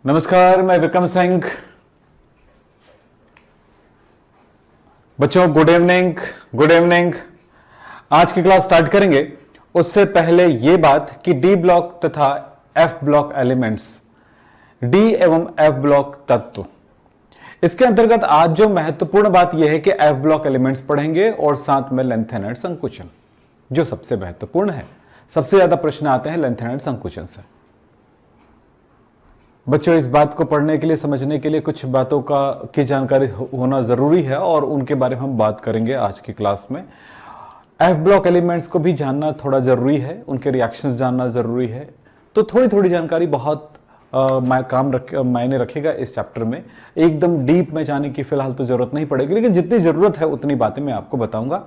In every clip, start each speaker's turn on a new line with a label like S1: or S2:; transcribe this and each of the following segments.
S1: नमस्कार, मैं विक्रम सिंह। बच्चों गुड इवनिंग, गुड इवनिंग। आज की क्लास स्टार्ट करेंगे उससे पहले यह बात कि डी ब्लॉक तथा एफ ब्लॉक एलिमेंट्स, डी एवं एफ ब्लॉक तत्व, इसके अंतर्गत आज जो महत्वपूर्ण बात यह है कि एफ ब्लॉक एलिमेंट्स पढ़ेंगे और साथ में लेंथेनाइड संकुचन, जो सबसे महत्वपूर्ण है। सबसे ज्यादा प्रश्न आते हैं लेंथेनाइड संकुचन से। बच्चों इस बात को पढ़ने के लिए, समझने के लिए कुछ बातों की जानकारी होना जरूरी है और उनके बारे में हम बात करेंगे आज की क्लास में। एफ ब्लॉक एलिमेंट्स को भी जानना थोड़ा जरूरी है, उनके रिएक्शंस जानना जरूरी है। तो थोड़ी थोड़ी जानकारी बहुत मायने रखेगा इस चैप्टर में। एकदम डीप में जाने की फिलहाल तो जरूरत नहीं पड़ेगी, लेकिन जितनी जरूरत है उतनी बातें मैं आपको बताऊंगा,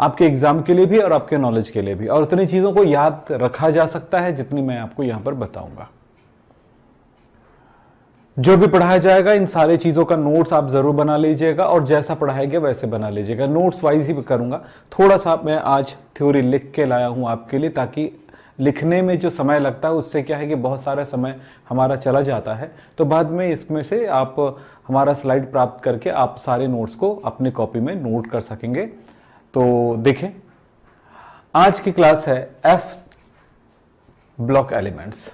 S1: आपके एग्जाम के लिए भी और आपके नॉलेज के लिए भी। और उतनी चीजों को याद रखा जा सकता है जितनी मैं आपको यहां पर बताऊंगा। जो भी पढ़ाया जाएगा इन सारी चीजों का नोट्स आप जरूर बना लीजिएगा और जैसा पढ़ाया गया वैसे बना लीजिएगा। नोट्स वाइज ही करूंगा। थोड़ा सा मैं आज थ्योरी लिख के लाया हूं आपके लिए, ताकि लिखने में जो समय लगता है उससे क्या है कि बहुत सारा समय हमारा चला जाता है। तो बाद में इसमें से आप हमारा स्लाइड प्राप्त करके आप सारे नोट्स को अपने कॉपी में नोट कर सकेंगे। तो देखें, आज की क्लास है F block elements.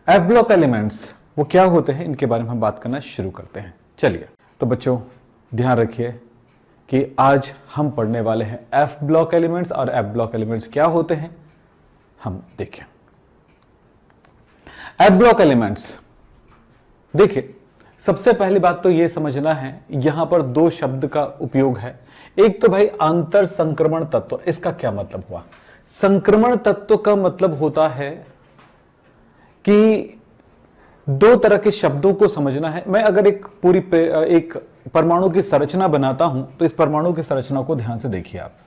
S1: F block elements वो क्या होते हैं, इनके बारे में हम बात करना शुरू करते हैं। चलिए, तो बच्चों ध्यान रखिए कि आज हम पढ़ने वाले हैं एफ ब्लॉक एलिमेंट्स। और एफ ब्लॉक एलिमेंट्स क्या होते हैं हम देखें। एफ ब्लॉक एलिमेंट्स, देखिए सबसे पहली बात तो यह समझना है, यहां पर दो शब्द का उपयोग है। एक तो भाई अंतर संक्रमण तत्व, इसका क्या मतलब हुआ? संक्रमण तत्व का मतलब होता है कि दो तरह के शब्दों को समझना है। मैं अगर एक परमाणु की संरचना बनाता हूं तो इस परमाणु की संरचना को ध्यान से देखिए आप।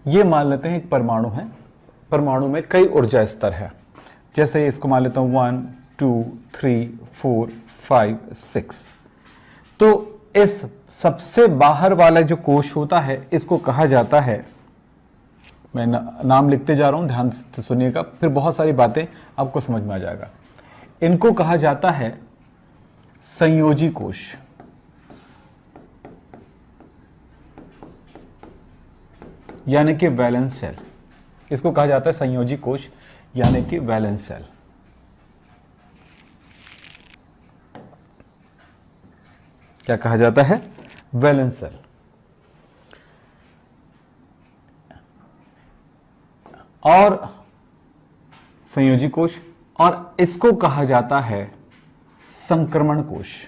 S1: ये मान लेते हैं एक परमाणु है, परमाणु में कई ऊर्जा स्तर है। जैसे इसको मान लेता हूं 1 2 3 4 5 6। तो इस सबसे बाहर वाला जो कोश होता है इसको कहा जाता है, मैं नाम लिखते जा रहा हूं, ध्यान से सुनिएगा, फिर बहुत सारी बातें आपको समझ में आ जाएगा। इनको कहा जाता है संयोजी कोश। यानी कि वैलेंस सेल। इसको कहा जाता है संयोजी कोश यानी कि वैलेंस सेल। क्या कहा जाता है? Valence shell. और संयोजी कोश, और इसको कहा जाता है संक्रमण कोश।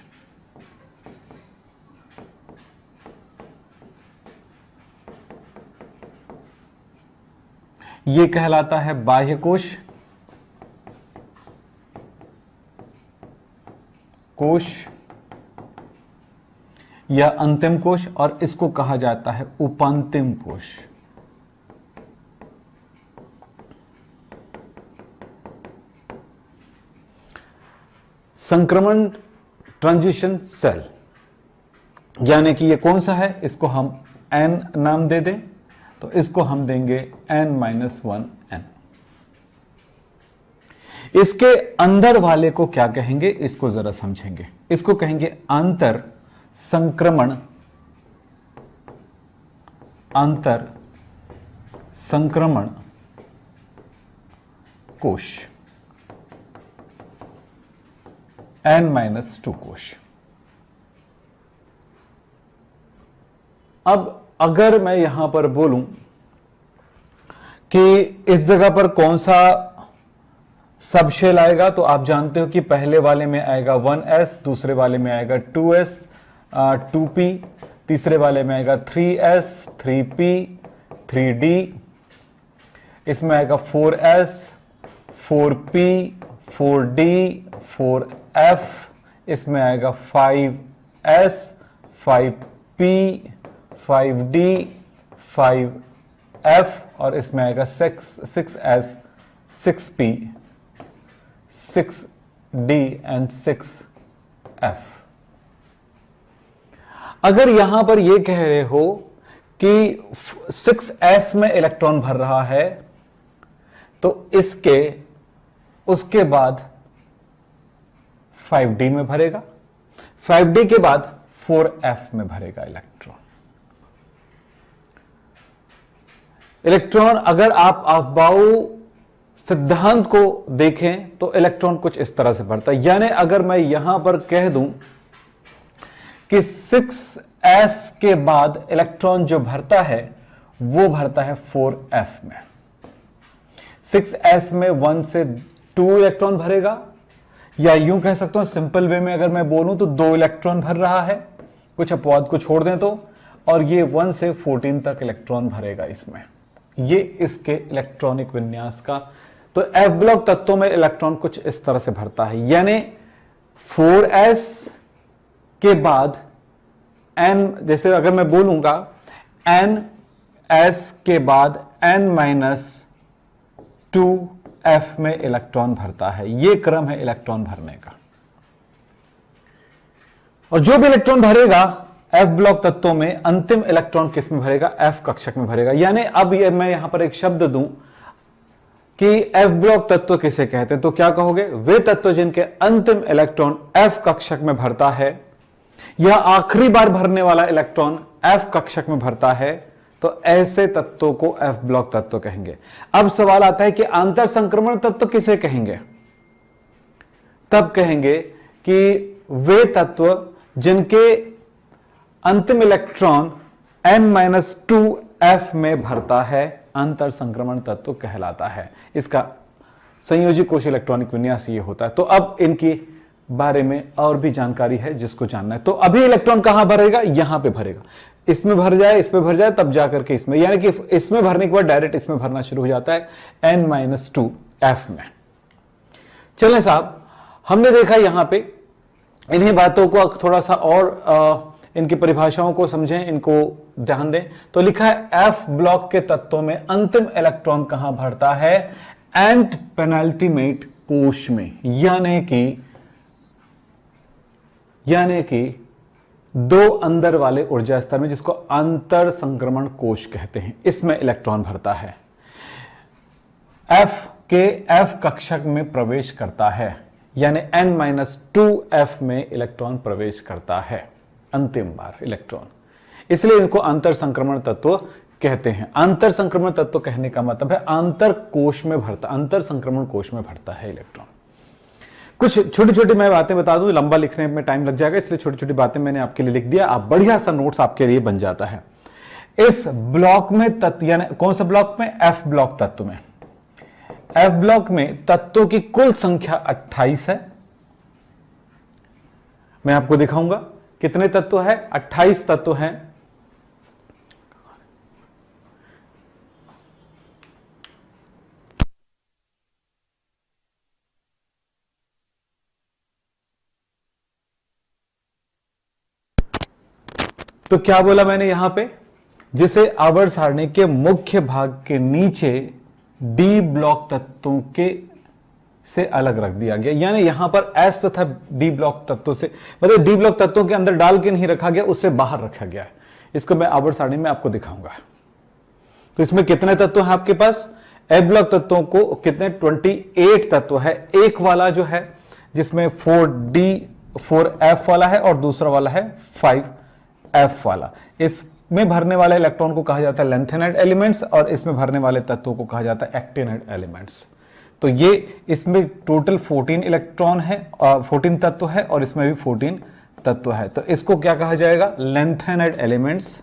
S1: यह कहलाता है बाह्य कोश, या अंतिम कोश, और इसको कहा जाता है उपांतिम कोश। संक्रमण ट्रांजिशन सेल, यानी कि ये कौन सा है, इसको हम N नाम दे दें, तो इसको हम देंगे N-1N। इसके अंदर वाले को क्या कहेंगे, इसको जरा समझेंगे। इसको कहेंगे अंतर संक्रमण कोश, N-2 कोश। अब अगर मैं यहां पर बोलूं कि इस जगह पर कौन सा सब शेल आएगा, तो आप जानते हो कि पहले वाले में आएगा 1s, दूसरे वाले में आएगा 2s 2p, तीसरे वाले में आएगा 3s 3p 3d, इसमें आएगा 4s 4p 4d 4f, इसमें आएगा 5s 5p 5d 5f, और इसमें आएगा 6s 6p 6d and F। अगर यहां पर यह कह रहे हो कि 6s में इलेक्ट्रॉन भर रहा है तो उसके बाद 5d में भरेगा, 5d के बाद 4f में भरेगा इलेक्ट्रॉन। इलेक्ट्रॉन अगर आप अफबाउ सिद्धांत को देखें तो इलेक्ट्रॉन कुछ इस तरह से भरता है। यानी अगर मैं यहां पर कह दूं कि 6s के बाद इलेक्ट्रॉन जो भरता है वो भरता है 4f में। 6s में 1 से 2 इलेक्ट्रॉन भरेगा, या यूं कह सकता हूं सिंपल वे में अगर मैं बोलूं तो 2 इलेक्ट्रॉन भर रहा है, कुछ अपवाद को छोड़ दें तो, और ये 1 से 14 तक इलेक्ट्रॉन भरेगा इसमें। ये इसके इलेक्ट्रॉनिक विन्यास का। तो एफ ब्लॉक तत्वों में इलेक्ट्रॉन कुछ इस तरह से भरता है, यानी 4s के बाद n, जैसे अगर मैं बोलूंगा ns के बाद n - 2f में इलेक्ट्रॉन भरता है। यह क्रम है इलेक्ट्रॉन भरने का। और जो भी इलेक्ट्रॉन भरेगा एफ ब्लॉक तत्वों में, अंतिम इलेक्ट्रॉन किस में भरेगा? एफ कक्षक में भरेगा। यानी अब मैं यहां पर एक शब्द दूं कि एफ ब्लॉक तत्व किसे कहते हैं, तो क्या कहोगे? वे तत्व जिनके अंतिम इलेक्ट्रॉन एफ कक्षक में भरता है, या आखिरी बार भरने वाला इलेक्ट्रॉन एफ कक्षक में भरता है, तो ऐसे तत्वों को एफ ब्लॉक तत्व कहेंगे। अब सवाल आता है कि आंतर संक्रमण तत्व किसे कहेंगे? तब कहेंगे कि वे तत्व जिनके अंतिम इलेक्ट्रॉन n-2f में भरता है, अंतर संक्रमण तत्व कहलाता है। इसका संयोजी कोश इलेक्ट्रॉनिक विन्यास ये होता है। तो अब इनकी बारे में और भी जानकारी है जिसको जानना है। तो अभी इलेक्ट्रॉन कहां भरेगा? यहां पे भरेगा। इसमें भर जाए, इसमें भर जाए, तब जाकर के इसमें, यानी कि इसमें भरने के बाद डायरेक्ट इसमें भरना शुरू हो जाता है n-2f में। चलें साहब, हमने देखा यहां पे इन्हीं बातों को थोड़ा सा और इनकी परिभाषाओं को समझें, इनको ध्यान दें। तो लिखा है एफ ब्लॉक के तत्वों में अंतिम इलेक्ट्रॉन कहां भरता है? एंट पेनाल्टीमेट कोश में, यानी कि 2 अंदर वाले ऊर्जा स्तर में, जिसको अंतर संक्रमण कोश कहते हैं, इसमें इलेक्ट्रॉन भरता है। एफ के एफ कक्षक में प्रवेश करता है, यानी n-2f में इलेक्ट्रॉन प्रवेश करता है अंतिम बार इलेक्ट्रॉन, इसलिए इनको अंतर संक्रमण तत्व कहते हैं। अंतर संक्रमण तत्व कहने का मतलब है अंतर कोश में भरता, अंतर संक्रमण कोश में भरता है इलेक्ट्रॉन। कुछ छोटी छोटी मैं बातें बता दूं, लंबा लिखने में टाइम लग जाएगा, इसलिए छोटी छोटी बातें मैंने आपके लिए लिख दिया। आप बढ़िया सा नोट्स आपके लिए बन जाता है। इस ब्लॉक में तत्व, यानी कौन सा ब्लॉक में? एफ ब्लॉक तत्व में। एफ ब्लॉक में तत्वों की कुल संख्या 28 है। मैं आपको दिखाऊंगा कितने तत्व है। 28 तत्व हैं। तो क्या बोला मैंने यहां पे? जिसे आवर्त सारणी के मुख्य भाग के नीचे डी ब्लॉक तत्वों के से अलग रख दिया गया, यानी यहां पर एस तथा डी ब्लॉक तत्वों से, मतलब डी ब्लॉक तत्वों के अंदर डाल के नहीं रखा गया, उससे बाहर रखा गया है। इसको मैं आवर्त सारणी में आपको दिखाऊंगा। तो इसमें कितने तत्व हैं आपके पास? एफ ब्लॉक तत्वों को कितने? 28 तत्व है। एक वाला जो है जिसमें 4f वाला है और दूसरा वाला है 5f वाला। इसमें भरने वाले इलेक्ट्रॉन को कहा जाता है लेंथेनाइड एलिमेंट्स, और इसमें भरने वाले तत्वों को कहा जाता है एक्टिनाइड एलिमेंट्स। तो ये इसमें टोटल 14 इलेक्ट्रॉन है, 14 तत्व है, और इसमें भी 14 तत्व है। तो इसको क्या कहा जाएगा? Lanthanide elements.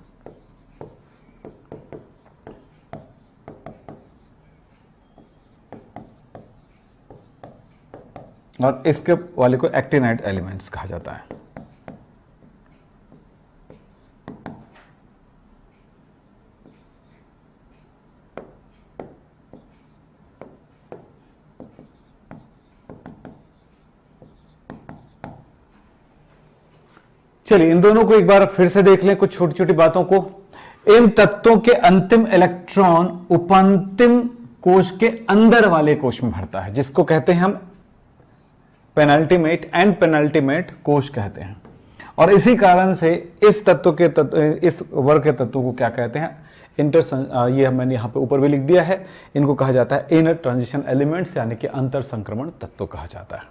S1: और इसके वाले को एक्टिनाइड एलिमेंट्स कहा जाता है। चलिए इन दोनों को एक बार फिर से देख लें, कुछ छोटी छोटी बातों को। इन तत्वों के अंतिम इलेक्ट्रॉन उपांतिम कोश के अंदर वाले कोश में भरता है, जिसको कहते हैं हम पेनल्टीमेट एंड पेनल्टीमेट कोश कहते हैं। और इसी कारण से इस वर्ग के तत्वों को क्या कहते हैं, ये मैंने यहाँ पे ऊपर भी लिख दिया है, इनको कहा जाता है इनर ट्रांजिशन एलिमेंट्स, यानी कि अंतर संक्रमण तत्व कहा जाता है।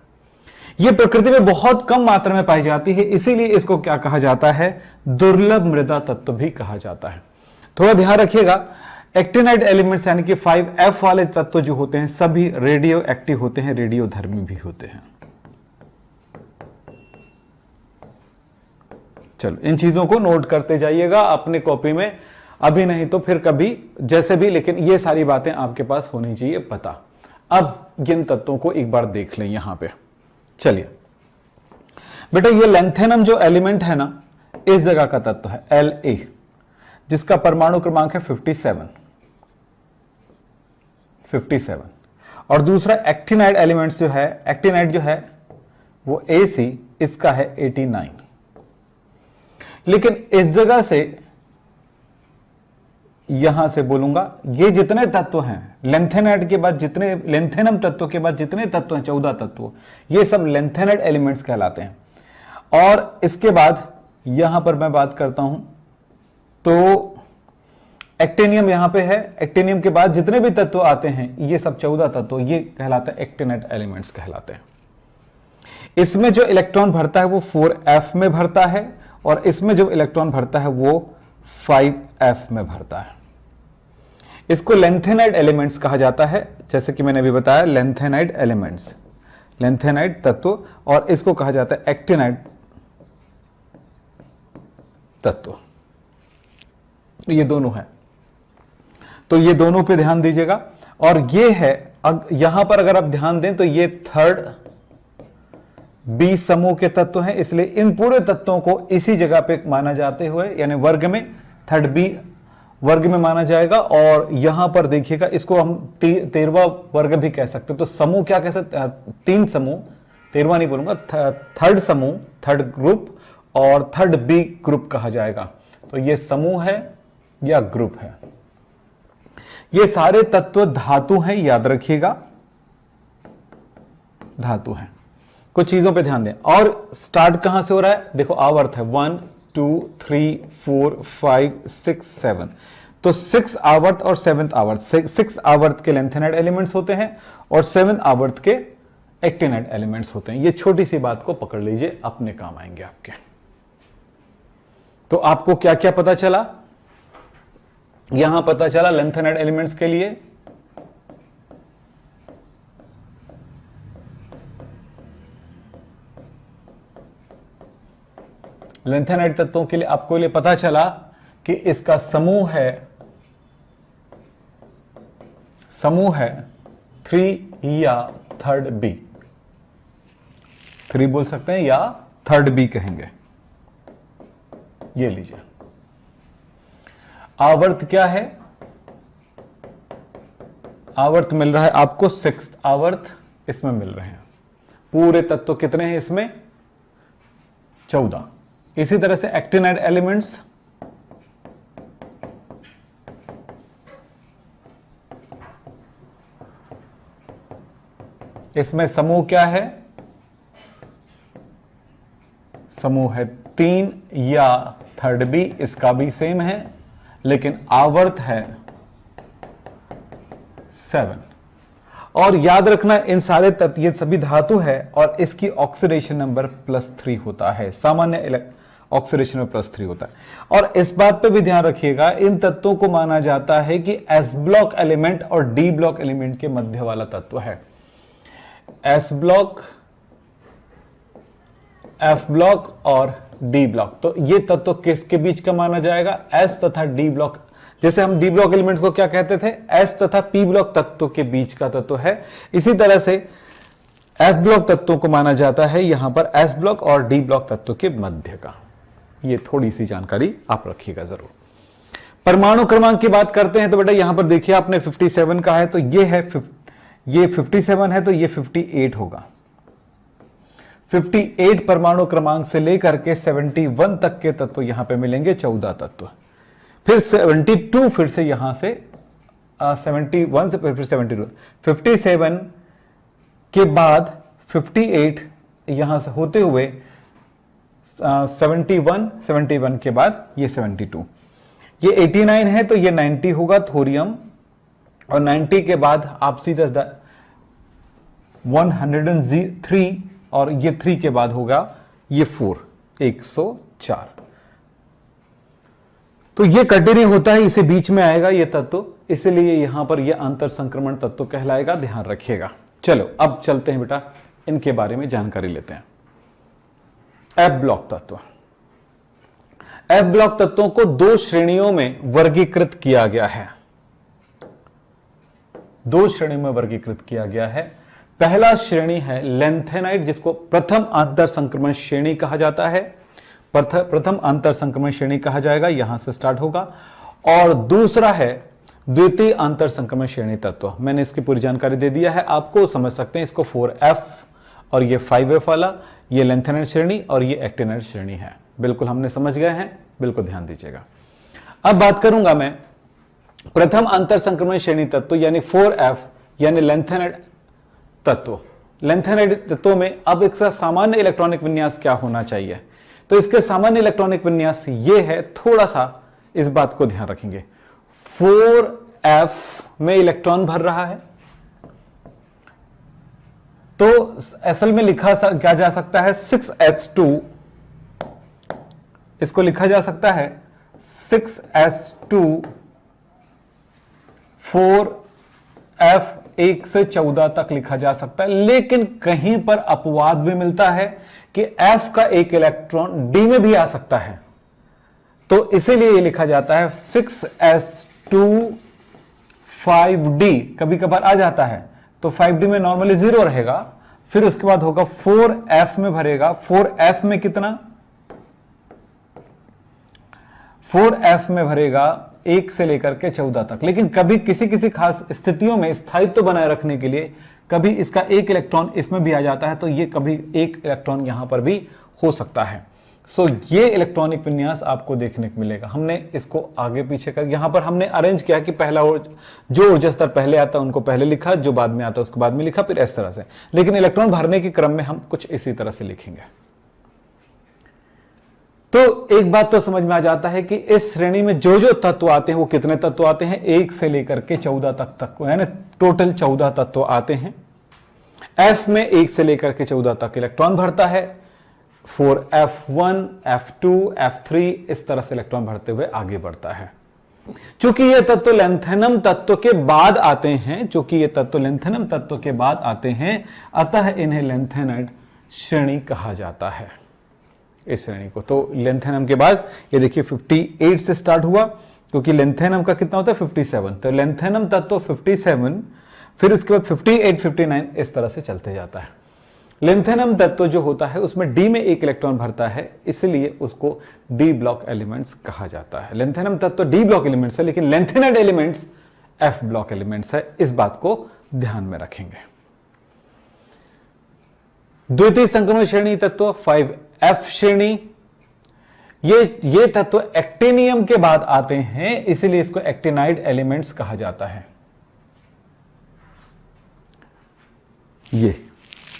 S1: ये प्रकृति में बहुत कम मात्रा में पाई जाती है, इसीलिए इसको क्या कहा जाता है, दुर्लभ मृदा तत्व भी कहा जाता है। थोड़ा ध्यान रखिएगा, एक्टिनाइड एलिमेंट्स यानी कि 5F वाले तत्व जो होते हैं सभी रेडियो एक्टिव होते हैं, रेडियोधर्मी भी होते हैं। चलो इन चीजों को नोट करते जाइएगा अपने कॉपी में, अभी नहीं तो फिर कभी जैसे भी, लेकिन ये सारी बातें आपके पास होनी चाहिए पता। अब इन तत्वों को एक बार देख लें यहां पे। चलिए बेटा, ये लेंथेनम जो एलिमेंट है ना, इस जगह का तत्व है La, जिसका परमाणु क्रमांक है 57। और दूसरा एक्टिनाइड एलिमेंट्स जो है, एक्टिनाइड जो है वो Ac, इसका है 89। लेकिन इस जगह से यहां से बोलूंगा, ये जितने तत्व हैं लेंथेनाइड के बाद, जितने लेंथेनम तत्व के बाद जितने तत्व हैं 14 तत्व, ये सब लेंथेनाइड एलिमेंट्स कहलाते हैं। और इसके बाद यहां पर मैं बात करता हूं तो एक्टिनियम यहां पे है, एक्टिनियम के बाद जितने भी तत्व आते हैं ये सब 14 तत्व, ये कहलाते हैं एक्टिनाइड एलिमेंट्स कहलाते हैं। इसमें जो इलेक्ट्रॉन भरता है वो 4F में भरता है, और इसमें जो इलेक्ट्रॉन भरता है वो 5F में भरता है। इसको लेंथेनाइड एलिमेंट्स कहा जाता है, जैसे कि मैंने अभी बताया, लेंथेनाइड एलिमेंट्स, लेंथेनाइड तत्व, और इसको कहा जाता है एक्टिनाइड तत्व। ये दोनों है, तो ये दोनों पे ध्यान दीजिएगा। और ये है, यहां पर अगर आप ध्यान दें तो ये थर्ड बी समूह के तत्व हैं, इसलिए इन पूरे तत्वों को इसी जगह पे माना जाते हुए, यानी वर्ग में थर्ड बी वर्ग में माना जाएगा। और यहां पर देखिएगा, इसको हम 13वां वर्ग भी कह सकते हैं। तो समूह क्या कह सकते हैं, 3 समूह, 13वां नहीं बोलूंगा, थर्ड समूह, थर्ड ग्रुप, और थर्ड बी ग्रुप कहा जाएगा। तो ये समूह है या ग्रुप है। ये सारे तत्व धातु हैं, याद रखिएगा, धातु हैं। कुछ चीजों पे ध्यान दें। और स्टार्ट कहां से हो रहा है, देखो आवर्त है 1 2 3 4 5 6 7। तो 6 आवर्त और 7th आवर्त, 6 आवर्त के लेंथेनाइड एलिमेंट्स होते हैं और 7 आवर्त के एक्टिनाइड एलिमेंट्स होते हैं। ये छोटी सी बात को पकड़ लीजिए, अपने काम आएंगे आपके। तो आपको क्या क्या पता चला, यहां पता चला लेंथेनाइड एलिमेंट्स के लिए लेंथेनाइड तत्वों के लिए आपको लिए पता चला कि इसका समूह है 3 या थर्ड बी, 3 बोल सकते हैं या थर्ड बी कहेंगे। ये लीजिए, आवर्त क्या है, आवर्त मिल रहा है आपको 6th आवर्त इसमें मिल रहे हैं। पूरे तत्व कितने हैं इसमें, 14। इसी तरह से एक्टिनाइड एलिमेंट्स, इसमें समूह क्या है, समूह है 3 या थर्ड बी, इसका भी सेम है, लेकिन आवर्त है 7। और याद रखना, इन सारे तत्व, ये सभी धातु है और इसकी ऑक्सीडेशन नंबर +3 होता है, सामान्य ऑक्सीडेशन में +3 होता है। और इस बात पे भी ध्यान रखिएगा, इन तत्वों को माना जाता है कि एस ब्लॉक एलिमेंट और डी ब्लॉक एलिमेंट के मध्य वाला तत्व है। एस ब्लॉक, एफ ब्लॉक और डी ब्लॉक, तो ये तत्व किसके बीच का माना जाएगा, एस तथा डी ब्लॉक। जैसे हम डी ब्लॉक एलिमेंट्स को क्या कहते थे, एस तथा पी ब्लॉक तत्वों के बीच का तत्व है। इसी तरह से एफ ब्लॉक तत्वों को माना जाता है यहां पर एस ब्लॉक और डी ब्लॉक तत्व के मध्य का। ये थोड़ी सी जानकारी आप रखिएगा जरूर। परमाणु क्रमांक की बात करते हैं तो बेटा यहां पर देखिए, आपने 57 का है तो ये है, ये 57 है तो ये 58 होगा। 58 परमाणु क्रमांक से लेकर के 71 तक के तत्व यहां पे मिलेंगे, 14 तत्व। फिर 72, फिर से यहां से 71 से फिर 72, 57 के बाद 58 यहां से होते हुए 71 के बाद ये 72, ये 89 है तो ये 90 होगा थोरियम, और 90 के बाद आप सीधा 103, और ये 3 के बाद होगा ये 4, 104। तो ये कंटिन्यू होता है, इसे बीच में आएगा ये तत्व, इसलिए यहां पर ये अंतर संक्रमण तत्व कहलाएगा, ध्यान रखिएगा। चलो अब चलते हैं बेटा, इनके बारे में जानकारी लेते हैं। एफ ब्लॉक तत्व, एफ ब्लॉक तत्वों को 2 श्रेणियों में वर्गीकृत किया गया है, 2 श्रेणियों में वर्गीकृत किया गया है। पहला श्रेणी है लेंथेनाइड, जिसको प्रथम अंतर संक्रमण श्रेणी कहा जाता है, प्रथम अंतर संक्रमण श्रेणी कहा जाएगा, यहां से स्टार्ट होगा। और दूसरा है द्वितीय अंतर संक्रमण श्रेणी तत्व। मैंने इसकी पूरी जानकारी दे दिया है आपको, समझ सकते हैं इसको। 4F और ये 5F वाला, ये लेंथेनाइड श्रेणी और ये एक्टिनाइड श्रेणी है। बिल्कुल हमने समझ गए हैं, बिल्कुल ध्यान दीजिएगा। अब बात करूंगा मैं प्रथम अंतर संक्रमण श्रेणी तत्व यानी 4F यानी लेंथेनाइड तत्व। लेंथेनाइड तत्व में अब इसका सामान्य इलेक्ट्रॉनिक विन्यास क्या होना चाहिए, तो इसके सामान्य इलेक्ट्रॉनिक विन्यास ये है, थोड़ा सा इस बात को ध्यान रखेंगे। 4F में इलेक्ट्रॉन भर रहा है, तो असल में लिखा क्या जा सकता है 6s2, इसको लिखा जा सकता है 6s2 4F 1 से 14 तक लिखा जा सकता है। लेकिन कहीं पर अपवाद भी मिलता है कि F का एक इलेक्ट्रॉन D में भी आ सकता है, तो इसीलिए ये लिखा जाता है 6s2 5D, कभी कभार आ जाता है, तो 5D में नॉर्मली 0 रहेगा, फिर उसके बाद होगा 4F में भरेगा। 4F में कितना, 4F में भरेगा 1 से लेकर के 14 तक। लेकिन कभी किसी किसी खास स्थितियों में स्थायित्व बनाए रखने के लिए कभी इसका एक इलेक्ट्रॉन इसमें भी आ जाता है, तो ये कभी एक इलेक्ट्रॉन यहां पर भी हो सकता है। सो ये इलेक्ट्रॉनिक विन्यास आपको देखने को मिलेगा। हमने इसको आगे पीछे कर, यहां पर हमने अरेंज किया कि पहला जो ऊर्जा स्तर पहले आता है उनको पहले लिखा, जो बाद में आता है उसको बाद में लिखा, फिर इस तरह से। लेकिन इलेक्ट्रॉन भरने के क्रम में हम कुछ इसी तरह से लिखेंगे। तो एक बात तो समझ में आ जाता है कि इस श्रेणी में जो जो तत्व आते हैं वो कितने तत्व आते हैं, 1 से लेकर के 14 तक यानी टोटल 14 तत्व आते हैं। F में 1 से लेकर के 14 तक इलेक्ट्रॉन भरता है, 4F1 F2 F3 इस तरह से इलेक्ट्रॉन भरते हुए आगे बढ़ता है। चूंकि ये तत्व लेंथेनम तत्व के बाद आते हैं, चूंकि ये तत्व लेंथेनम तत्व के बाद आते हैं, अतः इन्हें लेंथेनाइड श्रेणी कहा जाता है, इस श्रेणी को। तो लेंथेनम के बाद ये देखिए 58 से स्टार्ट हुआ, क्योंकि लेंथेनम का कितना होता है 57, तो लेंथेनम तत्व 57, फिर उसके बाद 58 59 इस तरह से चलते जाता है। लेंथेनम तत्व जो होता है उसमें डी में एक इलेक्ट्रॉन भरता है, इसलिए उसको डी ब्लॉक एलिमेंट्स कहा जाता है। लेंथेनम तत्व डी ब्लॉक एलिमेंट्स है, लेकिन lanthanide elements F block elements है, इस बात को ध्यान में रखेंगे। द्वितीय संक्रमण श्रेणी तत्व 5F श्रेणी, ये तत्व एक्टिनियम के बाद आते हैं, इसलिए इसको एक्टिनाइड एलिमेंट्स कहा जाता है। ये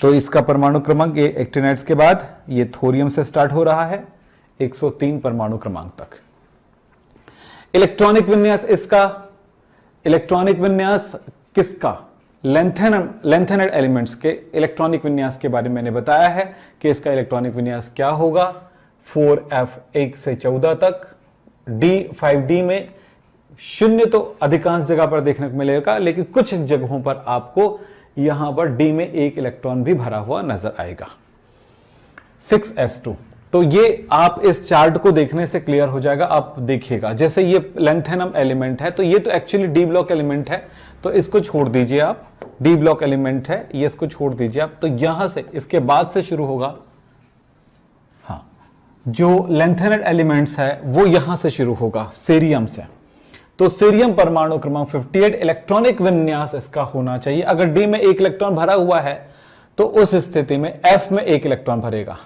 S1: तो इसका परमाणु क्रमांक, ये एक्टिनाइड्स के बाद ये थोरियम से स्टार्ट हो रहा है 103 परमाणु क्रमांक तक। इलेक्ट्रॉनिक विन्यास, इसका इलेक्ट्रॉनिक विन्यास किसका, लेंथेनाइड एलिमेंट्स के इलेक्ट्रॉनिक विन्यास के बारे में मैंने बताया है कि इसका इलेक्ट्रॉनिक विन्यास क्या होगा। 4F 1 से 14 तक, D 5D में शून्य तो अधिकांश जगह पर देखने को मिलेगा, लेकिन कुछ जगहों पर आपको यहां पर D में एक इलेक्ट्रॉन भी भरा हुआ नजर आएगा। 6s2, तो ये आप इस चार्ट को देखने से क्लियर हो जाएगा। आप देखिएगा जैसे ये लेंथेनम एलिमेंट है, तो ये तो एक्चुअली डी ब्लॉक एलिमेंट है, तो इसको छोड़ दीजिए आप, डी ब्लॉक एलिमेंट है ये, इसको छोड़ दीजिए आप। तो यहां से इसके बाद से शुरू होगा, हाँ, जो लेंथेनाइड एलिमेंट्स है वो यहां से शुरू होगा, सीरियम से। तो सीरियम परमाणु क्रमांक 58 इलेक्ट्रॉनिक विन्यास इसका होना चाहिए। अगर डी में एक इलेक्ट्रॉन भरा हुआ है तो उस स्थिति में एफ में एक इलेक्ट्रॉन भरेगा,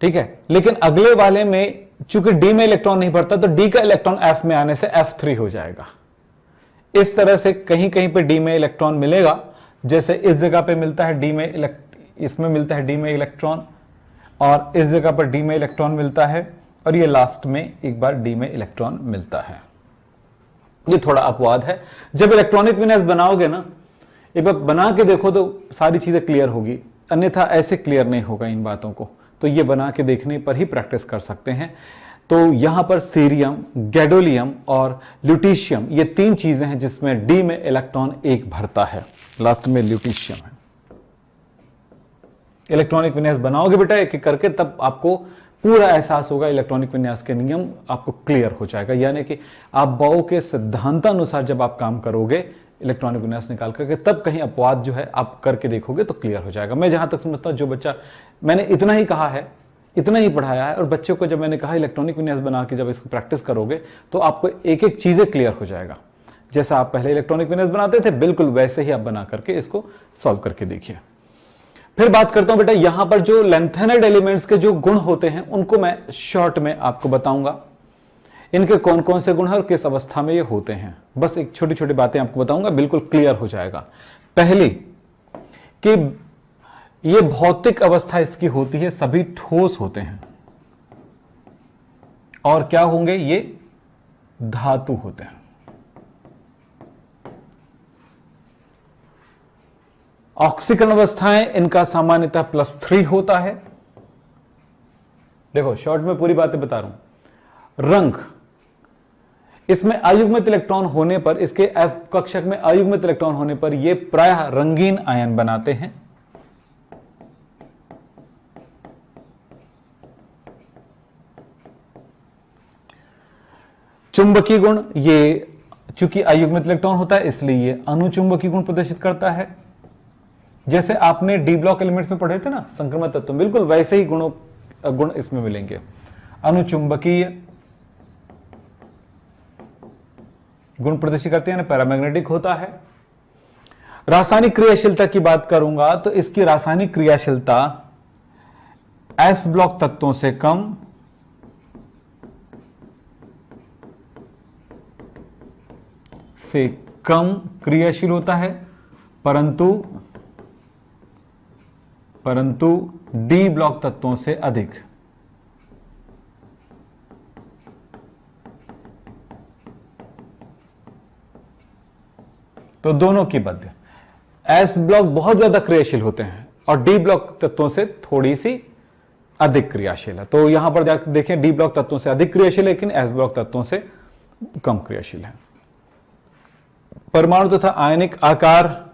S1: ठीक है। लेकिन अगले वाले में चूंकि डी में इलेक्ट्रॉन नहीं भरता, तो डी का इलेक्ट्रॉन एफ में आने से F3 हो जाएगा। इस तरह से कहीं कहीं पे डी में इलेक्ट्रॉन मिलेगा, जैसे इस जगह पे मिलता है डी में इसमें मिलता है डी में इलेक्ट्रॉन, और इस जगह पर डी में इलेक्ट्रॉन मिलता है, और ये लास्ट में एक बार डी में इलेक्ट्रॉन मिलता है। ये थोड़ा अपवाद है। जब इलेक्ट्रॉनिक विन्यास बनाओगे ना, एक बार बना के देखो तो सारी चीजें क्लियर होगी, अन्यथा ऐसे क्लियर नहीं होगा इन बातों को। तो ये बना के देखने पर ही प्रैक्टिस कर सकते हैं। तो यहां पर सीरियम, गैडोलियम और ल्यूटीशियम, ये 3 चीजें हैं जिसमें डी में इलेक्ट्रॉन 1 भरता है। लास्ट में ल्यूटीशियम है। इलेक्ट्रॉनिक विन्यास बनाओगे बेटा एक एक करके, तब आपको पूरा एहसास होगा, इलेक्ट्रॉनिक विन्यास के नियम आपको क्लियर हो जाएगा। यानी कि आप बाओ के सिद्धांतानुसार जब आप काम करोगे इलेक्ट्रॉनिक विन्यास निकाल करके, तब कहीं अपवाद जो है आप करके देखोगे तो क्लियर हो जाएगा। मैं जहां तक समझता हूं, जो बच्चा, मैंने इतना ही कहा है, इतना ही पढ़ाया है, और बच्चों को जब मैंने कहा इलेक्ट्रॉनिक विन्यास बना के जब इसको प्रैक्टिस करोगे तो आपको एक एक चीजें क्लियर हो जाएगा। जैसा आप पहले इलेक्ट्रॉनिक विन्यास बनाते थे, बिल्कुल वैसे ही आप बना करके इसको सॉल्व करके देखिए। फिर बात करता हूं बेटा, यहां पर जो लेंथेनाइड एलिमेंट्स के जो गुण होते हैं उनको मैं शॉर्ट में आपको बताऊंगा, इनके कौन कौन से गुण हैं और किस अवस्था में ये होते हैं। बस एक छोटी छोटी बातें आपको बताऊंगा, बिल्कुल क्लियर हो जाएगा। पहली कि ये भौतिक अवस्था इसकी होती है, सभी ठोस होते हैं, और क्या होंगे, ये धातु होते हैं। ऑक्सीकरण अवस्थाएं इनका सामान्यतः +3 होता है। देखो शॉर्ट में पूरी बातें बता रहा हूं। रंग, इसमें अयुग्मित इलेक्ट्रॉन होने पर, इसके F कक्षक में अयुग्मित इलेक्ट्रॉन होने पर ये प्रायः रंगीन आयन बनाते हैं। चुंबकीय गुण, ये चूंकि अयुग्मित इलेक्ट्रॉन होता है इसलिए ये अनुचुंबकीय गुण प्रदर्शित करता है। जैसे आपने डी ब्लॉक एलिमेंट्स में पढ़े थे ना संक्रमण तत्व, बिल्कुल वैसे ही गुण इसमें मिलेंगे। अनुचुंबकीय गुण प्रदर्शित करते हैं, पैरामैग्नेटिक होता है। रासायनिक क्रियाशीलता की बात करूंगा तो इसकी रासायनिक क्रियाशीलता एस ब्लॉक तत्वों से कम क्रियाशील होता है, परंतु डी ब्लॉक तत्वों से अधिक। तो दोनों की मध्य एस ब्लॉक बहुत ज्यादा क्रियाशील होते हैं और डी ब्लॉक तत्वों से थोड़ी सी अधिक क्रियाशील है। तो यहां पर देखें, डी ब्लॉक तत्वों से अधिक क्रियाशील है, लेकिन एस ब्लॉक तत्वों से कम क्रियाशील है। परमाणु तथा आयनिक आकार,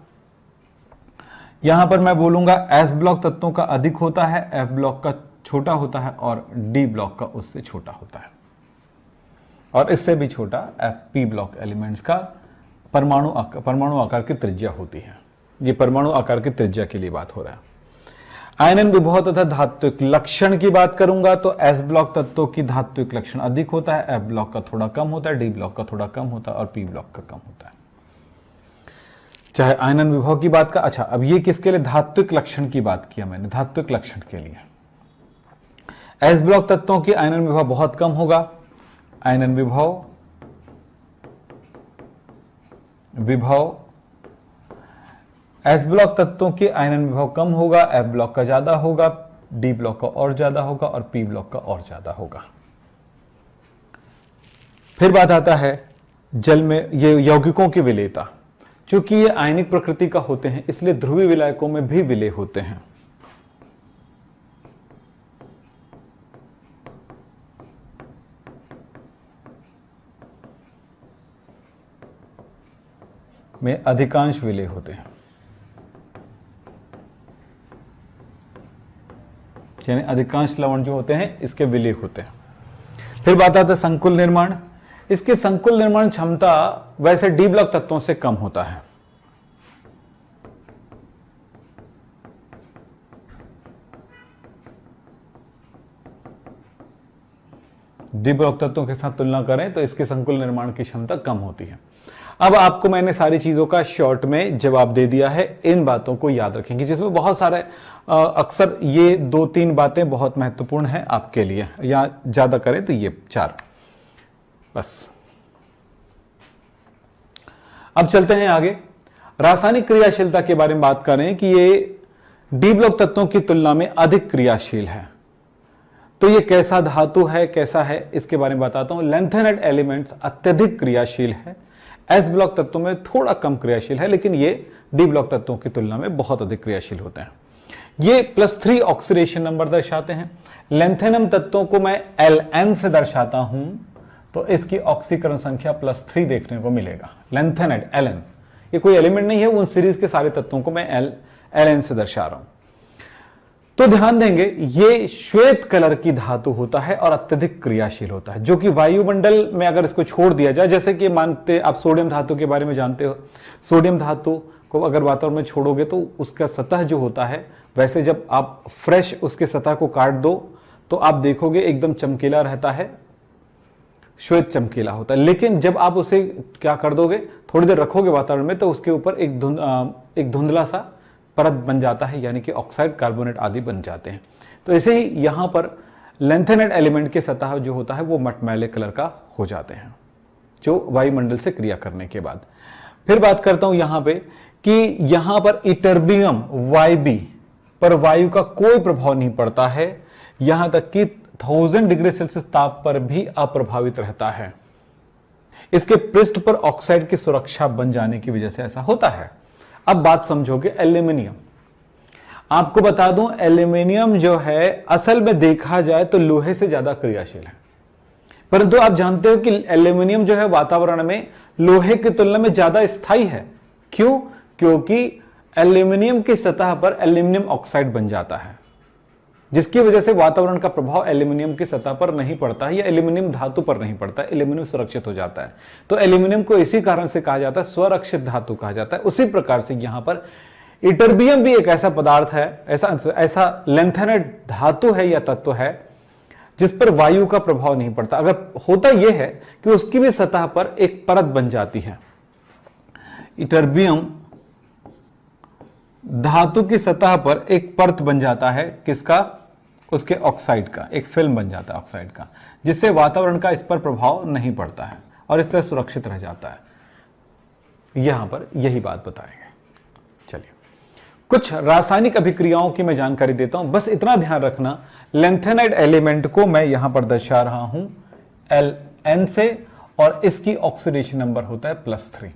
S1: यहां पर मैं बोलूंगा एस ब्लॉक तत्वों का अधिक होता है, एफ ब्लॉक का छोटा होता है, और डी ब्लॉक का उससे छोटा होता है, और इससे भी छोटा एफ पी ब्लॉक एलिमेंट्स का परमाणु आकार की त्रिज्या होती है। ये परमाणु आकार की त्रिज्या के लिए बात हो रहा है। आयनन विभव तथा धात्विक लक्षण की बात करूंगा तो एस ब्लॉक तत्वों की धात्विक लक्षण अधिक होता है, एफ ब्लॉक का थोड़ा कम होता है, डी ब्लॉक का थोड़ा कम होता है, और पी ब्लॉक का कम होता है। चाहे आयनन विभव की बात का, अच्छा अब ये किसके लिए, धात्विक लक्षण की बात किया मैंने, धात्विक लक्षण के लिए एस ब्लॉक तत्वों की आयनन विभव बहुत कम होगा। आयनन विभव एस ब्लॉक तत्वों की आयनन विभव कम होगा, एफ ब्लॉक का ज्यादा होगा, डी ब्लॉक का और ज्यादा होगा, और पी ब्लॉक का और ज्यादा होगा। फिर बात आता है जल में ये यौगिकों की विलेयता। चूंकि ये आयनिक प्रकृति का होते हैं इसलिए ध्रुवीय विलायकों में भी विलेय होते हैं। में अधिकांश विलेय होते हैं, यानी अधिकांश लवण जो होते हैं इसके विलेय होते हैं। फिर बात आता है संकुल निर्माण। इसकी संकुल निर्माण क्षमता वैसे डी ब्लॉक तत्वों से कम होता है। डी ब्लॉक तत्वों के साथ तुलना करें तो इसके संकुल निर्माण की क्षमता कम होती है। अब आपको मैंने सारी चीजों का शॉर्ट में जवाब दे दिया है। इन बातों को याद रखेंगे, जिसमें बहुत सारे अक्सर ये 2-3 बातें बहुत महत्वपूर्ण हैं आपके लिए, या ज्यादा करें तो ये 4 बस। अब चलते हैं आगे। रासायनिक क्रियाशीलता के बारे में बात करें कि ये डी ब्लॉक तत्वों की तुलना में अधिक क्रियाशील है। तो ये कैसा धातु है, कैसा है, इसके बारे में बताता हूं। लैंथेनाइड एलिमेंट्स अत्यधिक क्रियाशील है, एस ब्लॉक तत्वों में थोड़ा कम क्रियाशील है, लेकिन ये डी ब्लॉक तत्वों की तुलना में बहुत अधिक क्रियाशील होते हैं। ये +3 ऑक्सीडेशन नंबर दर्शाते हैं। लैंथेनम तत्वों को मैं Ln से दर्शाता हूं तो इसकी ऑक्सीकरण संख्या +3 देखने को मिलेगा। लैंथेनाइड Ln, ये कोई एलिमेंट नहीं है, उन सीरीज के सारे तत्वों को मैं Ln से दर्शा रहा हूं। तो ध्यान देंगे, ये श्वेत कलर की धातु होता है और अत्यधिक क्रियाशील होता है, जो कि वायुमंडल में अगर इसको छोड़ दिया जाए, जैसे कि मानते आप सोडियम धातु के बारे में जानते हो, सोडियम धातु को अगर वातावरण में छोड़ोगे तो उसका सतह जो होता है, वैसे जब आप फ्रेश उसके सतह को काट दो तो आप देखोगे एकदम चमकीला रहता है, श्वेत चमकीला होता है। लेकिन जब आप उसे क्या कर दोगे, थोड़ी देर रखोगे वातावरण में, तो उसके ऊपर एक धुंधला सा परत बन जाता है, यानी कि ऑक्साइड, कार्बोनेट आदि बन जाते हैं। तो ऐसे ही यहां पर लैंथेनाइड एलिमेंट के सतह जो होता है वो मटमैले कलर का हो जाते हैं, जो वायुमंडल से क्रिया करने के बाद। फिर बात करता हूं यहां पे कि यहां पर इटर्बियम YB पर वायु का कोई प्रभाव नहीं पड़ता है, यहां तक कि 1000 डिग्री सेल्सियस ताप पर भी अप्रभावित रहता है। इसके पृष्ठ पर ऑक्साइड की सुरक्षा बन जाने की वजह से ऐसा होता है। अब बात समझोगे एल्यूमिनियम। आपको बता दूं, एल्यूमिनियम जो है असल में देखा जाए तो लोहे से ज्यादा क्रियाशील है, परंतु आप जानते हो कि एल्यूमिनियम जो है वातावरण में लोहे की तुलना में ज्यादा स्थायी है। क्यों? क्योंकि एल्यूमिनियम की सतह पर एल्यूमिनियम ऑक्साइड बन जाता है, जिसकी वजह से वातावरण का प्रभाव एल्यूमिनियम की सतह पर नहीं पड़ता है या एल्यूमिनियम धातु पर नहीं पड़ता है, एल्यूमिनियम सुरक्षित हो जाता है। तो एल्यूमिनियम को इसी कारण से कहा जाता है स्वरक्षित धातु कहा जाता है। उसी प्रकार से यहां पर इटर्बियम भी एक ऐसा पदार्थ है, ऐसा लैंथेनाइड धातु है या तत्व है जिस पर वायु का प्रभाव नहीं पड़ता। अगर होता यह है कि उसकी भी सतह पर एक परत बन जाती है। इटर्बियम धातु की सतह पर एक परत बन जाता है, किसका? उसके ऑक्साइड का, एक फिल्म बन जाता है ऑक्साइड का, जिससे वातावरण का इस पर प्रभाव नहीं पड़ता है और इससे सुरक्षित रह जाता है। यहां पर यही बात बताएंगे। चलिए, कुछ रासायनिक अभिक्रियाओं की मैं जानकारी देता हूं, बस इतना ध्यान रखना, लैंथेनाइड एलिमेंट को मैं यहां पर दर्शा रहा हूं Ln से और इसकी ऑक्सीडेशन नंबर होता है +3।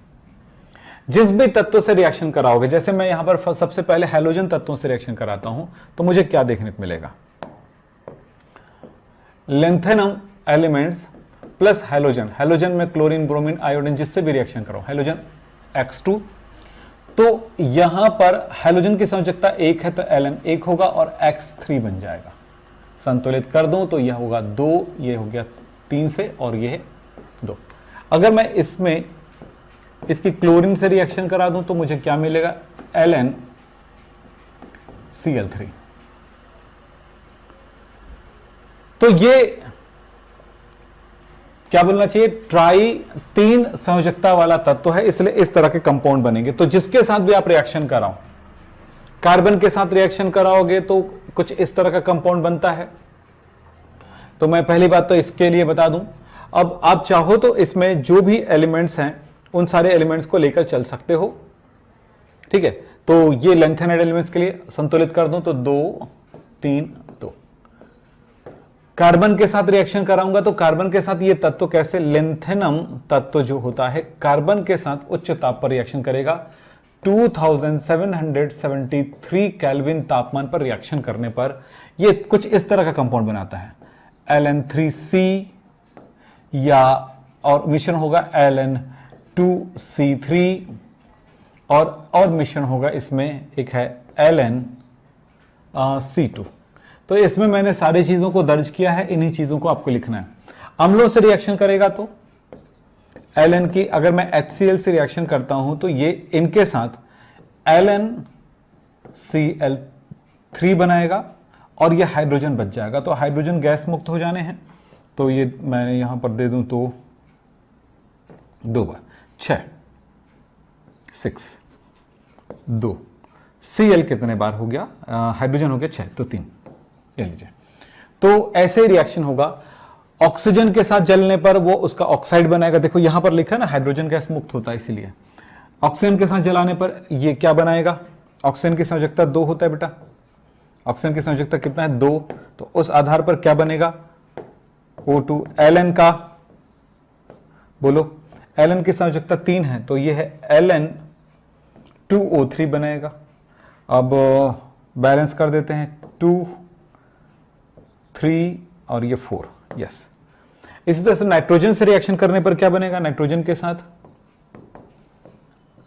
S1: जिस भी तत्व से रिएक्शन कराओगे, जैसे मैं यहां पर सबसे पहले हैलोजन तत्वों से रिएक्शन कराता हूं, तो मुझे क्या देखने को मिलेगा? Lanthanum elements plus halogen, halogen में क्लोरीन, ब्रोमीन, आयोडीन, जिससे भी रिएक्शन करो, हैलोजन X2, तो यहां पर हैलोजन की संयोजकता 1 है तो Ln 1 होगा और X3 बन जाएगा। संतुलित कर दूं तो यह होगा 2, ये हो गया 3 से और यह 2। अगर मैं इसमें इसकी क्लोरीन से रिएक्शन करा दूं तो मुझे क्या मिलेगा? Ln Cl3। तो ये क्या बोलना चाहिए? ट्राई 3 संयोजकता वाला तत्व है, इसलिए इस तरह के कंपाउंड बनेंगे। तो जिसके साथ भी आप रिएक्शन कराओ, कार्बन के साथ रिएक्शन कराओगे तो कुछ इस तरह का कंपाउंड बनता है। तो मैं पहली बात तो इसके लिए बता दूं। अब आप चाहो तो इसमें जो भी एलिमेंट्स हैं उन सारे एलिमेंट्स को लेकर चल सकते हो, ठीक है। तो ये लैंथेनाइड एलिमेंट्स के लिए संतुलित कर दूं तो 2 3 2। कार्बन के साथ रिएक्शन कराऊंगा तो कार्बन के साथ ये तत्व कैसे? लैंथेनम तत्व जो होता है कार्बन के साथ उच्च ताप पर रिएक्शन करेगा। 2773 केल्विन तापमान पर रिएक्शन करने पर ये कुछ इस तरह का कंपाउंड बनाता है, Ln3C, या और मिश्रण होगा Ln2C3, और मिश्रण होगा इसमें एक है LnC2। तो इसमें मैंने सारी चीजों को दर्ज किया है, इन्हीं चीजों को आपको लिखना है। अम्लों से रिएक्शन करेगा तो Ln की, अगर मैं HCl से रिएक्शन करता हूं तो ये इनके साथ LnCl3 बनाएगा और ये हाइड्रोजन बच जाएगा। तो हाइड्रोजन गैस मुक्त हो जाने हैं, तो ये मैंने यहां पर दे दूं तो 2 बार 6 6 2 Cl कितने बार हो गया? हाइड्रोजन हो गया 6 तो 3, ये लीजिए। तो ऐसे रिएक्शन होगा। ऑक्सीजन के साथ जलने पर वो उसका ऑक्साइड बनाएगा। देखो यहां पर लिखा है ना, हाइड्रोजन गैस मुक्त होता है, इसीलिए ऑक्सीजन के साथ जलाने पर ये क्या बनाएगा? ऑक्सीजन की संयोजकता 2 होता है बेटा, ऑक्सीजन की संयोजकता कितना है 2, तो उस आधार पर क्या बनेगा O2। Ln का बोलो, Ln की संयोजकता 3 है तो ये है Ln 2O3 बनेगा। अब बैलेंस कर देते हैं 2 3 और ये 4, यस। इसी तरह से नाइट्रोजन से रिएक्शन करने पर क्या बनेगा, नाइट्रोजन के साथ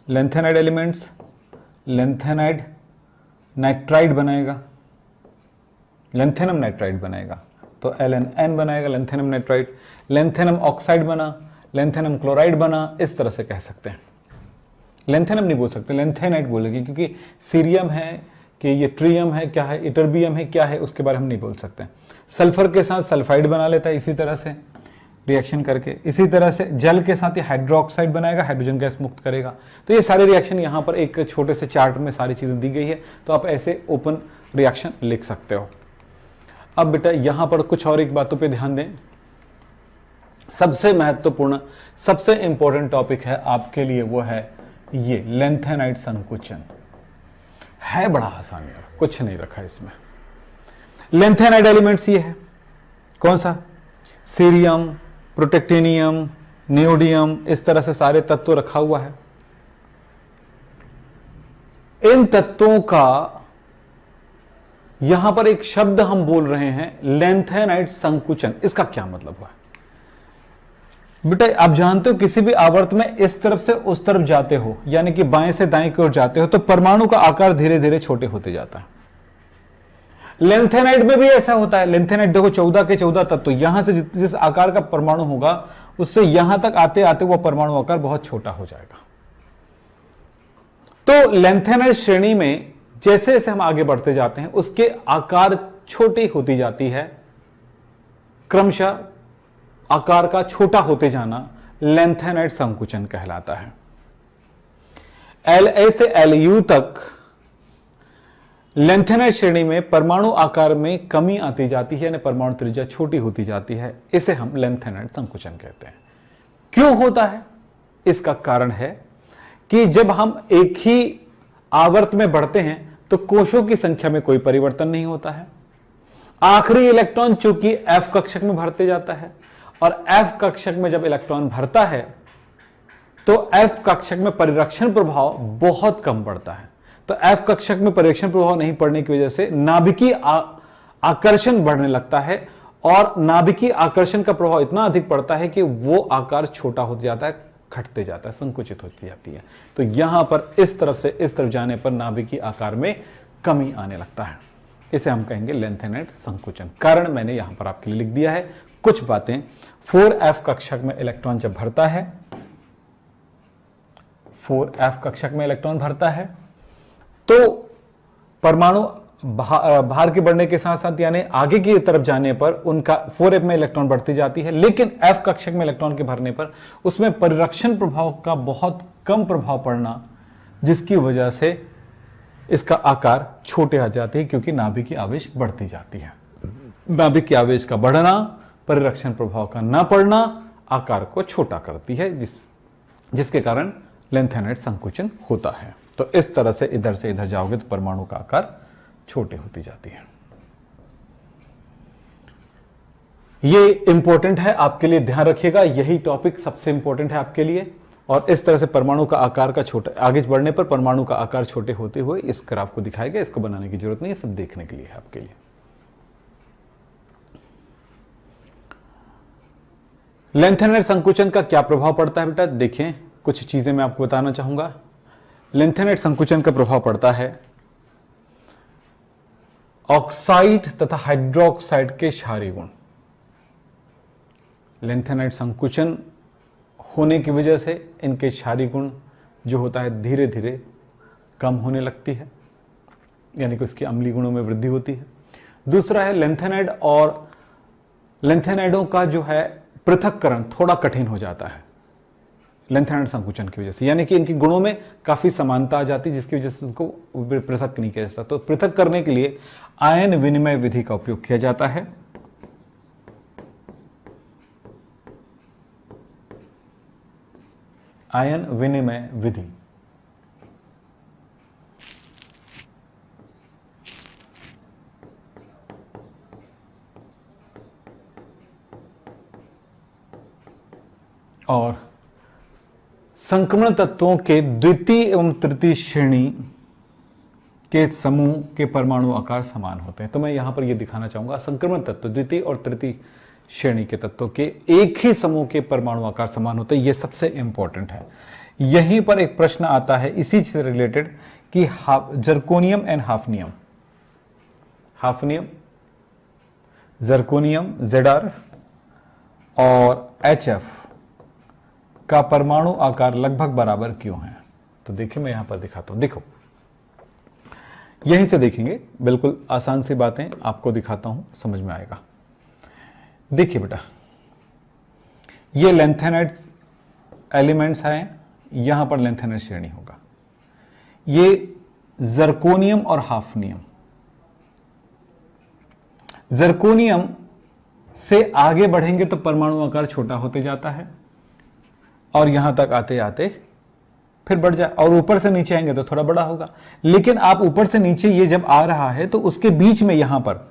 S1: लेंथेनाइड एलिमेंट्स, लेंथेनाइड नाइट्राइड बनाएगा, लेंथेनम नाइट्राइड बनेगा, तो LnN बनाएगा लेंथेनम नाइट्राइड। लेंथेनम ऑक्साइड बना, लेंथेनम क्लोराइड बना, इस तरह से कह सकते हैं। लेंथेनम नहीं बोल सकते, लेंथेनाइट बोलेगी, क्योंकि सीरियम है कि ये ट्रियम है, क्या है, इटरबियम है, क्या है, उसके बारे में हम नहीं बोल सकते। सल्फर के साथ सल्फाइड बना लेता है इसी तरह से रिएक्शन करके। इसी तरह से जल के साथ ये हाइड्रोक्साइड बनाएगा, हाइड्रोजन गैस मुक्त करेगा। तो ये सारे रिएक्शन यहाँ पर एक छोटे से चार्ट में सारी चीजें दी गई है, तो आप ऐसे ओपन रिएक्शन लिख सकते हो। अब बेटा यहां पर कुछ और एक बातों पे ध्यान दें। सबसे महत्वपूर्ण, सबसे इंपॉर्टेंट टॉपिक है आपके लिए, वो है ये लेंथेनाइड संकुचन। है बड़ा आसान यार, कुछ नहीं रखा इसमें। लेंथेनाइड एलिमेंट्स ये है, कौन सा, सीरियम, प्रोटेक्टिनियम, नियोडियम, इस तरह से सारे तत्व रखा हुआ है। इन तत्वों का यहां पर एक शब्द हम बोल रहे हैं लेंथेनाइड संकुचन। इसका क्या मतलब हुआ? बेटा आप जानते हो किसी भी आवर्त में इस तरफ से उस तरफ जाते हो, यानी कि बाएं से दाएं की ओर जाते हो, तो परमाणु का आकार धीरे धीरे छोटे होते जाता है। लेंथेनाइड में भी ऐसा होता है। लेंथेनाइड देखो 14 के 14 तत्व, यहां से जिस आकार का परमाणु होगा उससे यहां तक आते आते वो परमाणु आकार बहुत छोटा हो जाएगा। तो लेंथेनाइड श्रेणी में जैसे जैसे हम आगे बढ़ते जाते हैं उसके आकार छोटी होती जाती है, क्रमशः आकार का छोटा होते जाना लेंथेनाइड संकुचन कहलाता है। La से Lu तक लेंथेनाइड श्रेणी में परमाणु आकार में कमी आती जाती है, यानी परमाणु त्रिज्या छोटी होती जाती है। इसे हम लेंथेनाइड संकुचन कहते हैं। क्यों होता है? इसका कारण है कि जब हम एक ही आवर्त में बढ़ते हैं तो कोशों की संख्या में कोई परिवर्तन नहीं होता है। आखिरी इलेक्ट्रॉन चूंकि F कक्षक में भरते जाता है, और F कक्षक में जब इलेक्ट्रॉन भरता है तो F कक्षक में परिरक्षण प्रभाव बहुत कम पड़ता है। तो F कक्षक में परिरक्षण प्रभाव नहीं पड़ने की वजह से नाभिकीय आकर्षण बढ़ने लगता है, और नाभिकीय आकर्षण का प्रभाव इतना अधिक पड़ता है कि वो आकार छोटा हो जाता है, घटते जाता है, संकुचित होती जाती है। तो यहां पर इस तरफ से इस तरफ जाने पर नाभिकीय आकार में कमी आने लगता है। इसे हम कहेंगे लेंथेनाइड संकुचन। कारण मैंने यहां पर आपके लिए लिख दिया है कुछ बातें। 4f कक्षक में इलेक्ट्रॉन जब भरता है, 4f कक्षक में इलेक्ट्रॉन भरता है तो परमाणु बाहर के बढ़ने के साथ साथ यानी आगे की तरफ जाने पर उनका 4f में इलेक्ट्रॉन बढ़ती जाती है, लेकिन f कक्षक में इलेक्ट्रॉन के भरने पर उसमें परिरक्षण प्रभाव का बहुत कम प्रभाव पड़ना, जिसकी वजह से इसका आकार छोटे आ जाते हैं, क्योंकि नाभिकीय आवेश बढ़ती जाती है। नाभिकीय आवेश का बढ़ना, परिरक्षण प्रभाव का ना पड़ना आकार को छोटा करती है, जिसके कारण लेंथेनाइड संकुचन होता है। तो इस तरह से इधर जाओगे तो परमाणु का आकार छोटे होती जाती है। ये इंपॉर्टेंट है आपके लिए, ध्यान रखिएगा। यही टॉपिक सबसे इंपॉर्टेंट है आपके लिए। और इस तरह से परमाणु का आकार का छोटा, आगे बढ़ने पर परमाणु का आकार छोटे होते हुए इस ग्राफ को दिखाया गया। इसको बनाने की जरूरत नहीं है, सब देखने के लिए है आपके लिए। लेंथेनाइड संकुचन का क्या प्रभाव पड़ता है बेटा? देखिए कुछ चीजें मैं आपको बताना चाहूंगा। लेंथेनाइड संकुचन का प्रभाव पड़ता है ऑक्साइड तथा हाइड्रोक्साइड के क्षारीय गुण। लेंथेनाइड संकुचन होने की वजह से इनके क्षारीय गुण जो होता है धीरे धीरे कम होने लगती है, यानी कि उसकी अम्लीय गुणों में वृद्धि होती है। दूसरा है लेंथेनाइड और लेंथेनाइडों का जो है पृथक्करण थोड़ा कठिन हो जाता है लेंथेनाइड संकुचन की वजह से, यानी कि इनकी गुणों में काफी समानता आ जाती है, जिसकी वजह से उसको पृथक नहीं किया जा सकता। तो पृथक करने के लिए आयन विनिमय विधि का उपयोग किया जाता है। आयन विनिमय विधि, और संक्रमण तत्वों के द्वितीय एवं तृतीय श्रेणी के समूह के परमाणु आकार समान होते हैं। तो मैं यहां पर यह दिखाना चाहूंगा, संक्रमण तत्व द्वितीय और तृतीय श्रेणी के तत्वों के एक ही समूह के परमाणु आकार समान होते हैं। यह सबसे इंपॉर्टेंट है। यहीं पर एक प्रश्न आता है इसी से रिलेटेड कि zirconium and hafnium, zirconium Zr और HF का परमाणु आकार लगभग बराबर क्यों है? तो देखिए मैं यहां पर दिखाता हूं। देखो यहीं से देखेंगे, बिल्कुल आसान सी बातें आपको दिखाता हूं, समझ में आएगा। देखिए बेटा, ये लेंथेनाइड एलिमेंट्स हैं, यहां पर लेंथेनाइड श्रेणी होगा। ये जर्कोनियम और हाफनियम, जर्कोनियम से आगे बढ़ेंगे तो परमाणु आकार छोटा होते जाता है और यहां तक आते आते फिर बढ़ जाए, और ऊपर से नीचे आएंगे तो थोड़ा बड़ा होगा। लेकिन आप ऊपर से नीचे ये जब आ रहा है तो उसके बीच में यहां पर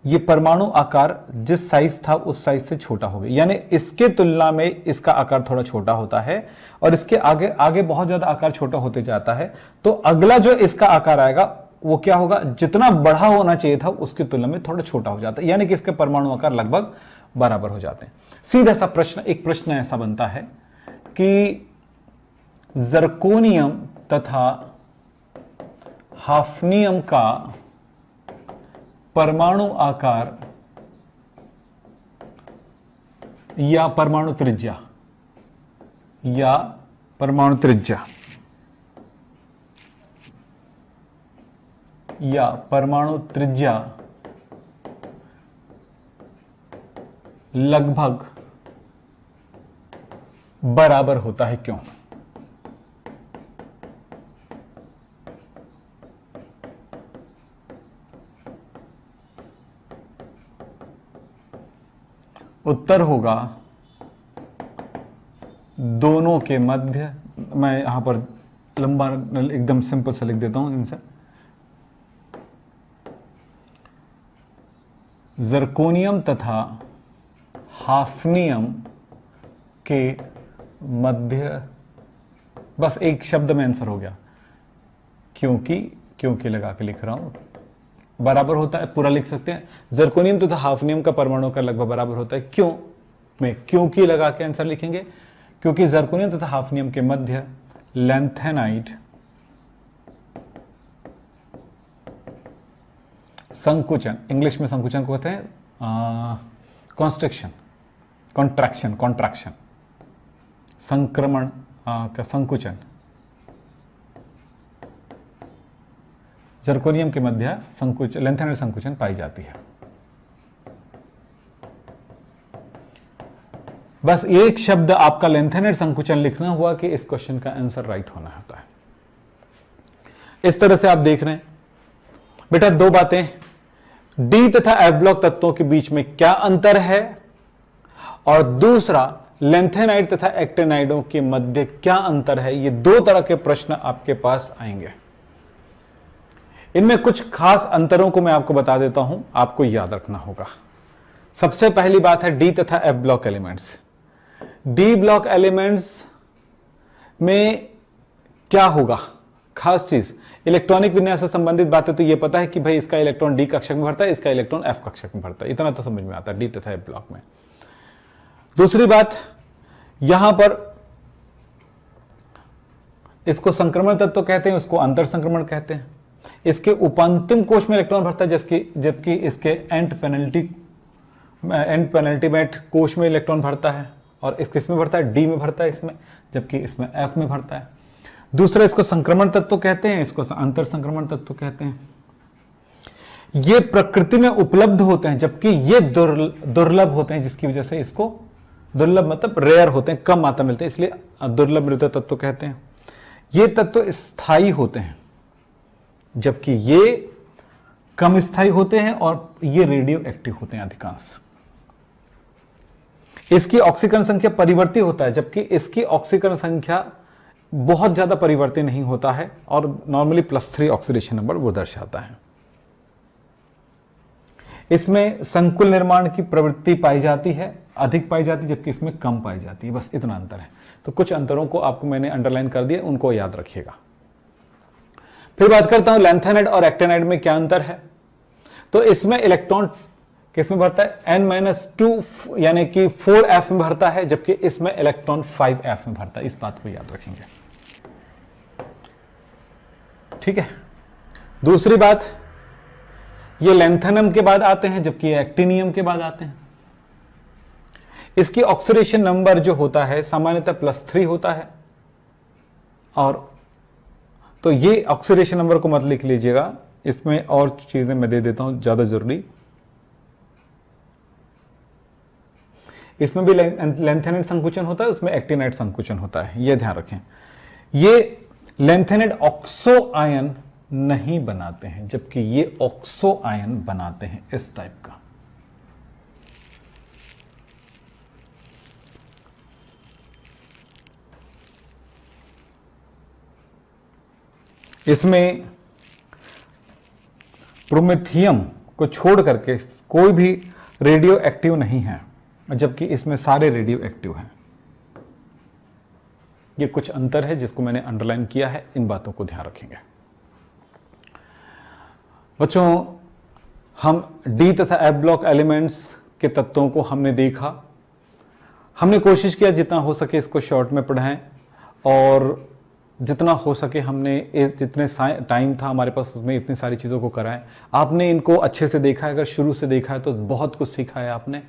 S1: ये परमाणु आकार जिस साइज था उस साइज से छोटा हो गया, यानी इसके तुलना में इसका आकार थोड़ा छोटा होता है और इसके आगे आगे बहुत ज्यादा आकार छोटा होते जाता है। तो अगला जो इसका आकार आएगा वो क्या होगा, जितना बड़ा होना चाहिए था उसकी तुलना में थोड़ा छोटा हो जाता है, यानी कि इसके परमाणु आकार लगभग बराबर हो जाते हैं। सीधा सा प्रश्न, एक प्रश्न ऐसा बनता है कि जर्कोनियम तथा हाफनियम का परमाणु आकार या परमाणु त्रिज्या लगभग बराबर होता है, क्यों? उत्तर होगा दोनों के मध्य। मैं यहां पर लंबा एकदम सिंपल सा लिख देता हूं इनसे, जर्कोनियम तथा हाफनियम के मध्य, बस एक शब्द में आंसर हो गया, क्योंकि लगा के लिख रहा हूं, बराबर होता है, पूरा लिख सकते हैं। जर्कोनियम तथा हाफनियम का परमाणु आकार लगभग बराबर होता है, क्यों? में क्योंकि लगा के आंसर लिखेंगे, क्योंकि जर्कोनियम तथा हाफनियम के मध्य लेंथेनाइड संकुचन, इंग्लिश में संकुचन को कहते हैं कॉन्ट्रैक्शन, संक्रमण का संकुचन, जर्कोनियम के मध्य लेंथेनाइड संकुचन पाई जाती है। बस एक शब्द आपका लेंथेनाइड संकुचन लिखना हुआ कि इस क्वेश्चन का आंसर राइट होना होता है। इस तरह से आप देख रहे हैं बेटा, दो बातें, डी तथा एफ ब्लॉक तत्वों के बीच में क्या अंतर है, और दूसरा लेंथेनाइड तथा एक्टिनाइडों के मध्य क्या अंतर है। ये दो तरह के प्रश्न आपके पास आएंगे। इनमें कुछ खास अंतरों को मैं आपको बता देता हूं, आपको याद रखना होगा। सबसे पहली बात है डी तथा F block elements. D block elements में क्या होगा, खास चीज इलेक्ट्रॉनिक विन्यास से संबंधित बातें तो ये पता है कि भाई इसका इलेक्ट्रॉन डी कक्षक में भरता है, इसका इलेक्ट्रॉन एफ कक्षक में भरता है, इतना तो समझ में आता है डी तथा एफ ब्लॉक में। दूसरी बात, यहां पर इसको संक्रमण तत्व कहते हैं, उसको अंतर संक्रमण कहते हैं। इसके उपांतिम कोश में इलेक्ट्रॉन भरता है, जबकि इसके एंड पेनल्टीमेट कोश में इलेक्ट्रॉन भरता है, और किसमें भरता है, डी में भरता है इसमें, जबकि इसमें एफ में भरता है। दूसरा, इसको संक्रमण तत्व कहते हैं, इसको अंतर संक्रमण तत्व कहते हैं। ये प्रकृति में उपलब्ध होते हैं, जबकि ये दुर्लभ होते हैं, जिसकी वजह से इसको दुर्लभ मतलब रेयर होते हैं, कम मात्रा मिलते हैं, इसलिए दुर्लभ मृत तत्व कहते हैं। ये तत्व स्थायी होते हैं, जबकि ये कम स्थायी होते हैं, और ये रेडियो एक्टिव होते हैं अधिकांश। इसकी ऑक्सीकरण संख्या परिवर्ती होता है, जबकि इसकी ऑक्सीकरण संख्या बहुत ज्यादा परिवर्ती नहीं होता है, और नॉर्मली +3 ऑक्सीडेशन नंबर वो दर्शाता है। इसमें संकुल निर्माण की प्रवृत्ति पाई जाती है, अधिक पाई जाती है, जबकि इसमें कम पाई जाती है। बस इतना अंतर है। तो कुछ अंतरों को आपको मैंने अंडरलाइन कर दिया, उनको याद रखिएगा। फिर बात करता हूं लैंथेनाइड और एक्टिनाइड में क्या अंतर है। तो इसमें इलेक्ट्रॉन किसमें भरता है, n-2 यानी कि 4f में भरता है, जबकि इसमें इलेक्ट्रॉन 5f में भरता है। इस बात को याद रखेंगे, ठीक है। दूसरी बात, ये लैंथेनम के बाद आते हैं, जबकि ये एक्टिनियम के बाद आते हैं। इसकी ऑक्सीडेशन नंबर जो होता है सामान्यतः +3 होता है, और तो ये ऑक्सीडेशन नंबर को मत लिख लीजिएगा, इसमें और चीजें मैं दे देता हूं ज्यादा जरूरी। इसमें भी लैंथेनाइड संकुचन होता है, उसमें एक्टिनाइड संकुचन होता है, ये ध्यान रखें। ये लैंथेनाइड ऑक्सो आयन नहीं बनाते हैं, जबकि ये ऑक्सो आयन बनाते हैं, इस टाइप का। इसमें प्रोमेथियम को छोड़ करके कोई भी रेडियो एक्टिव नहीं है, जबकि इसमें सारे रेडियो एक्टिव हैं। ये कुछ अंतर है जिसको मैंने अंडरलाइन किया है, इन बातों को ध्यान रखेंगे बच्चों। हम डी तथा एफ ब्लॉक एलिमेंट्स के तत्वों को हमने देखा, हमने कोशिश किया जितना हो सके इसको शॉर्ट में पढ़ाएं, और जितना हो सके हमने जितने टाइम था हमारे पास उसमें इतनी सारी चीज़ों को कराएं। आपने इनको अच्छे से देखा है, अगर शुरू से देखा है तो बहुत कुछ सीखा है आपने।